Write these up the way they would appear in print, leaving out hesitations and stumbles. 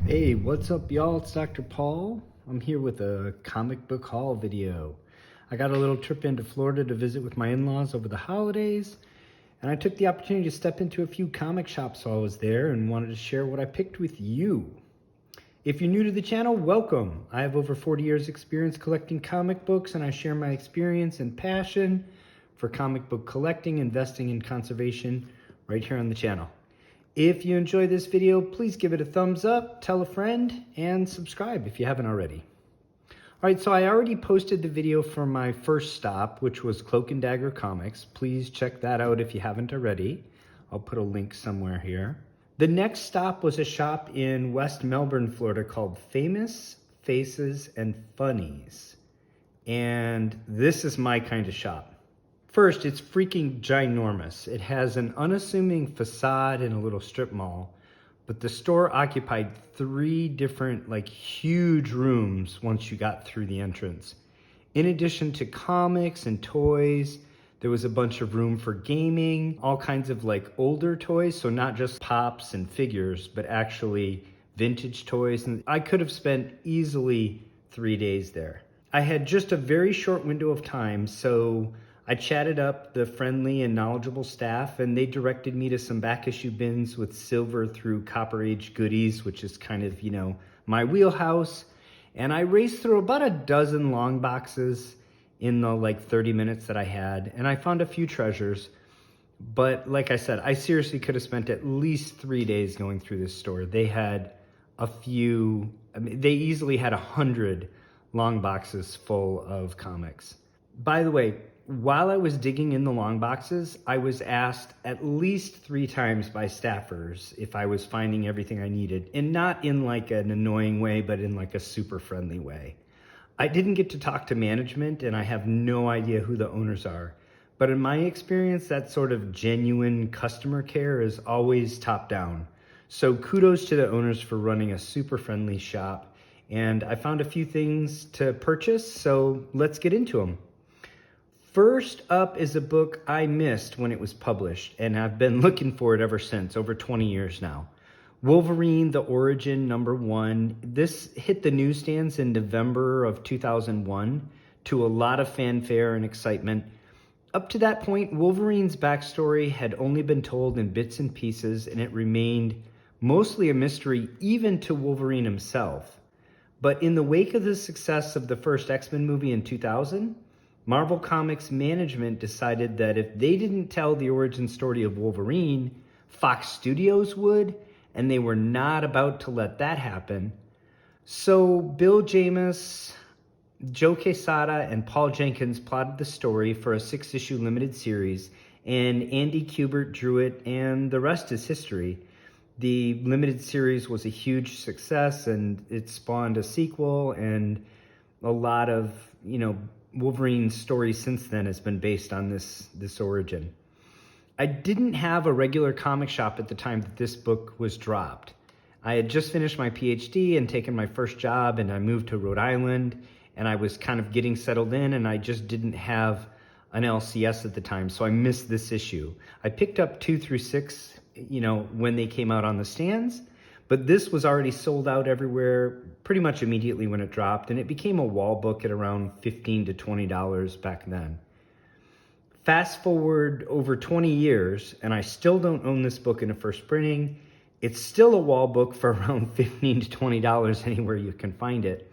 Hey, what's up y'all? It's Dr. Paul. I'm here with a comic book haul video. I got a little trip into Florida to visit with my in-laws over the holidays, and I took the opportunity to step into a few comic shops while I was there and wanted to share what I picked with you. If you're new to the channel, welcome. I have over 40 years experience collecting comic books, and I share my experience and passion for comic book collecting, investing, and conservation right here on the channel. If you enjoy this video, please give it a thumbs up, tell a friend, and subscribe if you haven't already. All right, so I already posted the video for my first stop, which was Cloak and Dagger Comics. Please check that out if you haven't already. I'll put a link somewhere here. The next stop was a shop in West Melbourne, Florida called Famous Faces and Funnies. And this is my kind of shop. First, it's freaking ginormous. It has an unassuming facade in a little strip mall, but the store occupied 3 different, huge rooms once you got through the entrance. In addition to comics and toys, there was a bunch of room for gaming, all kinds of older toys, so not just pops and figures, but actually vintage toys. And I could have spent easily 3 days there. I had just a very short window of time, so I chatted up the friendly and knowledgeable staff, and they directed me to some back issue bins with silver through copper age goodies, which is kind of, my wheelhouse. And I raced through about a dozen long boxes in the 30 minutes that I had, and I found a few treasures. But like I said, I seriously could have spent at least 3 days going through this store. They had they easily had 100 long boxes full of comics. By the way, while I was digging in the long boxes, I was asked at least 3 times by staffers if I was finding everything I needed, and not in an annoying way, but in a super friendly way. I didn't get to talk to management, and I have no idea who the owners are. But in my experience, that sort of genuine customer care is always top down. So kudos to the owners for running a super friendly shop. And I found a few things to purchase, so let's get into them. First up is a book I missed when it was published, and I've been looking for it ever since, over 20 years now. Wolverine: The Origin #1. This hit the newsstands in November of 2001 to a lot of fanfare and excitement. Up to that point, Wolverine's backstory had only been told in bits and pieces, and it remained mostly a mystery even to Wolverine himself. But in the wake of the success of the first X-Men movie in 2000, Marvel Comics management decided that if they didn't tell the origin story of Wolverine, Fox Studios would, and they were not about to let that happen. So Bill Jamis, Joe Quesada, and Paul Jenkins plotted the story for a 6-issue limited series, and Andy Kubert drew it, and the rest is history. The limited series was a huge success, and it spawned a sequel, and a lot of, Wolverine's story since then has been based on this origin. I didn't have a regular comic shop at the time that this book was dropped. I had just finished my PhD and taken my first job, and I moved to Rhode Island, and I was kind of getting settled in, and I just didn't have an LCS at the time, so I missed this issue. I picked up 2 through 6, when they came out on the stands, but this was already sold out everywhere pretty much immediately when it dropped, and it became a wall book at around $15 to $20 back then. Fast forward over 20 years, and I still don't own this book in a first printing. It's still a wall book for around $15 to $20 anywhere you can find it.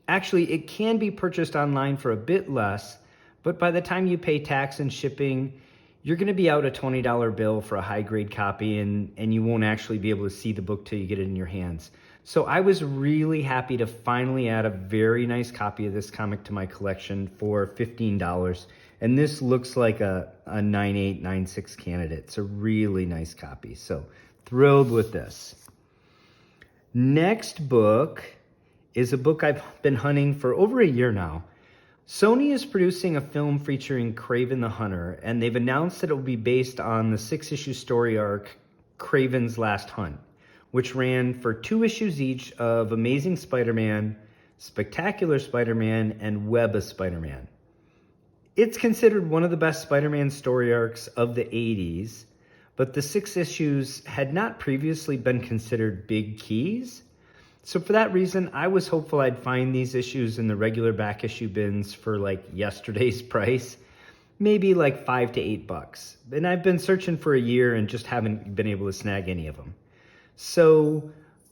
Actually, it can be purchased online for a bit less, but by the time you pay tax and shipping, you're going to be out a $20 bill for a high-grade copy, and you won't actually be able to see the book till you get it in your hands. So I was really happy to finally add a very nice copy of this comic to my collection for $15. And this looks like a 9.8, 9.6 candidate. It's a really nice copy. So thrilled with this. Next book is a book I've been hunting for over a year now. Sony is producing a film featuring Kraven the Hunter, and they've announced that it will be based on the 6-issue story arc, Kraven's Last Hunt, which ran for 2 issues each of Amazing Spider-Man, Spectacular Spider-Man, and Web of Spider-Man. It's considered one of the best Spider-Man story arcs of the 80s, but the 6 issues had not previously been considered big keys. So for that reason, I was hopeful I'd find these issues in the regular back issue bins for like yesterday's price, maybe like $5 to $8. And I've been searching for a year and just haven't been able to snag any of them. So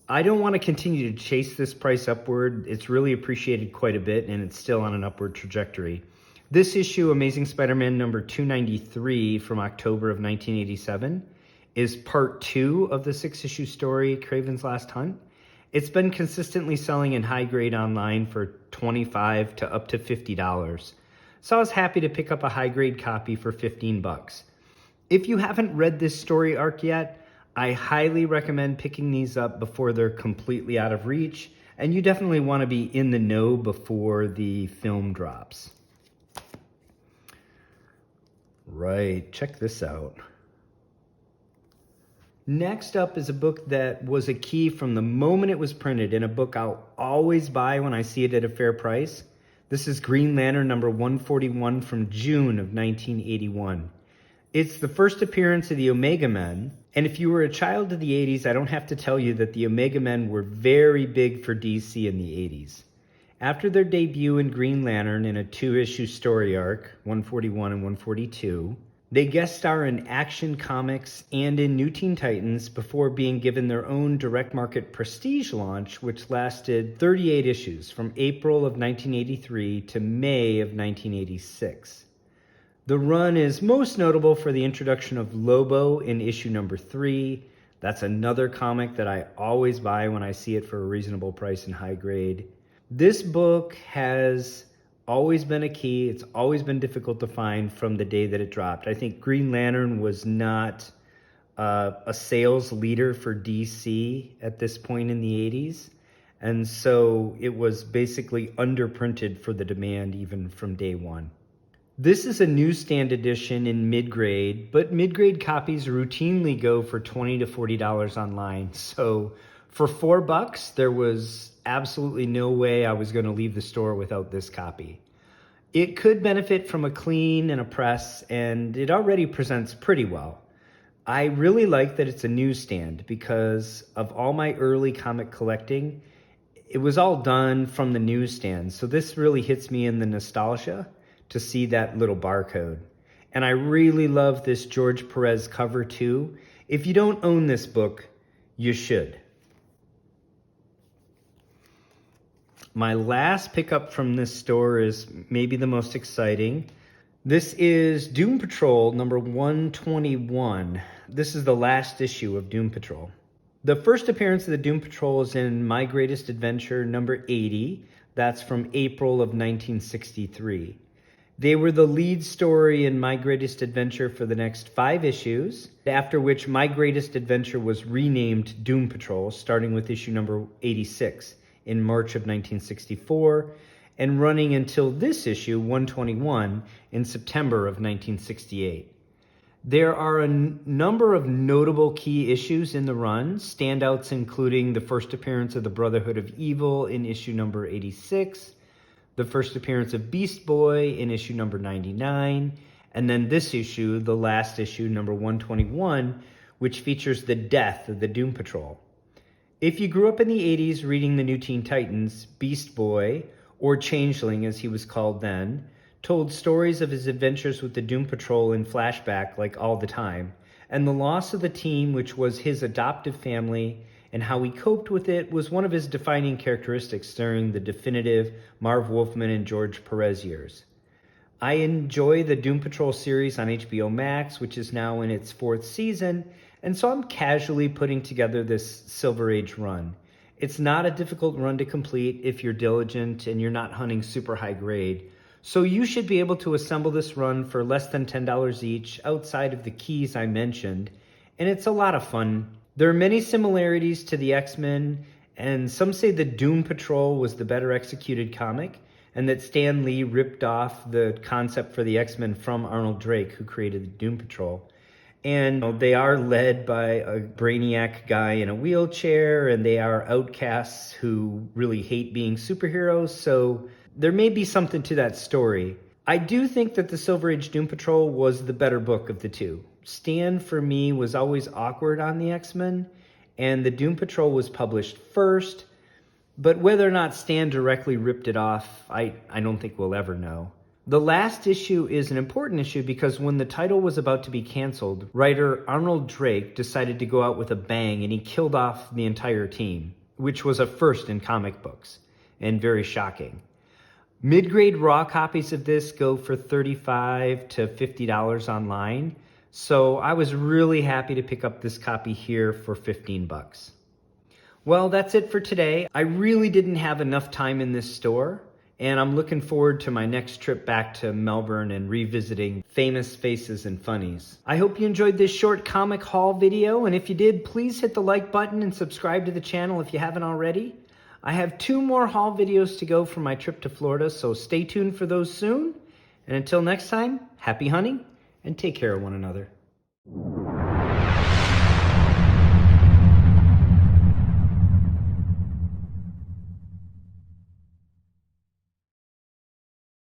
I don't want to continue to chase this price upward. It's really appreciated quite a bit, and it's still on an upward trajectory. This issue, Amazing Spider-Man number 293 from October of 1987, is part 2 of the 6-issue story, Kraven's Last Hunt. It's been consistently selling in high grade online for $25 to up to $50. So I was happy to pick up a high grade copy for $15. If you haven't read this story arc yet, I highly recommend picking these up before they're completely out of reach, and you definitely want to be in the know before the film drops. Right, check this out. Next up is a book that was a key from the moment it was printed, and a book I'll always buy when I see it at a fair price. This is Green Lantern number 141 from June of 1981. It's the first appearance of the Omega Men, and if you were a child of the 80s, I don't have to tell you that the Omega Men were very big for DC in the 80s. After their debut in Green Lantern in a 2-issue story arc, 141 and 142, they guest star in Action Comics and in New Teen Titans before being given their own direct market Prestige launch, which lasted 38 issues from April of 1983 to May of 1986. The run is most notable for the introduction of Lobo in issue number 3. That's another comic that I always buy when I see it for a reasonable price and high grade. This book has always been a key. It's always been difficult to find from the day that it dropped. I think Green Lantern was not a sales leader for DC at this point in the 80s. And so it was basically underprinted for the demand even from day one. This is a newsstand edition in mid-grade, but mid-grade copies routinely go for $20 to $40 online. So for $4, there was absolutely no way I was going to leave the store without this copy. It could benefit from a clean and a press, and it already presents pretty well. I really like that it's a newsstand because of all my early comic collecting, it was all done from the newsstand. So this really hits me in the nostalgia to see that little barcode. And I really love this George Perez cover too. If you don't own this book, you should. My last pickup from this store is maybe the most exciting. This is Doom Patrol number 121. This is the last issue of Doom Patrol. The first appearance of the Doom Patrol is in My Greatest Adventure number 80. That's from April of 1963. They were the lead story in My Greatest Adventure for the next 5 issues, after which My Greatest Adventure was renamed Doom Patrol, starting with issue number 86 in March of 1964, and running until this issue, 121, in September of 1968. There are a number of notable key issues in the run, standouts including the first appearance of the Brotherhood of Evil in issue number 86, the first appearance of Beast Boy in issue number 99, and then this issue, the last issue, number 121, which features the death of the Doom Patrol. If you grew up in the 80s reading the New Teen Titans, Beast Boy, or Changeling as he was called then, told stories of his adventures with the Doom Patrol in flashback like all the time, and the loss of the team, which was his adoptive family, and how he coped with it was one of his defining characteristics during the definitive Marv Wolfman and George Perez years. I enjoy the Doom Patrol series on HBO Max, which is now in its 4th season, and so I'm casually putting together this Silver Age run. It's not a difficult run to complete if you're diligent and you're not hunting super high grade, so you should be able to assemble this run for less than $10 each outside of the keys I mentioned, and it's a lot of fun. There are many similarities to the X-Men, and some say the Doom Patrol was the better executed comic, and that Stan Lee ripped off the concept for the X-Men from Arnold Drake, who created the Doom Patrol. And they are led by a brainiac guy in a wheelchair, and they are outcasts who really hate being superheroes, so there may be something to that story. I do think that the Silver Age Doom Patrol was the better book of the two. Stan, for me, was always awkward on the X-Men, and the Doom Patrol was published first, But whether or not Stan directly ripped it off, I don't think we'll ever know. The last issue is an important issue because when the title was about to be canceled, writer Arnold Drake decided to go out with a bang and he killed off the entire team, which was a first in comic books and very shocking. Mid-grade raw copies of this go for $35 to $50 online, so I was really happy to pick up this copy here for 15 bucks. Well, that's it for today. I really didn't have enough time in this store, and I'm looking forward to my next trip back to Melbourne and revisiting famous faces and funnies. I hope you enjoyed this short comic haul video, and if you did, please hit the like button and subscribe to the channel if you haven't already. I have 2 more haul videos to go for my trip to Florida, so stay tuned for those soon. And until next time, happy hunting and take care of one another.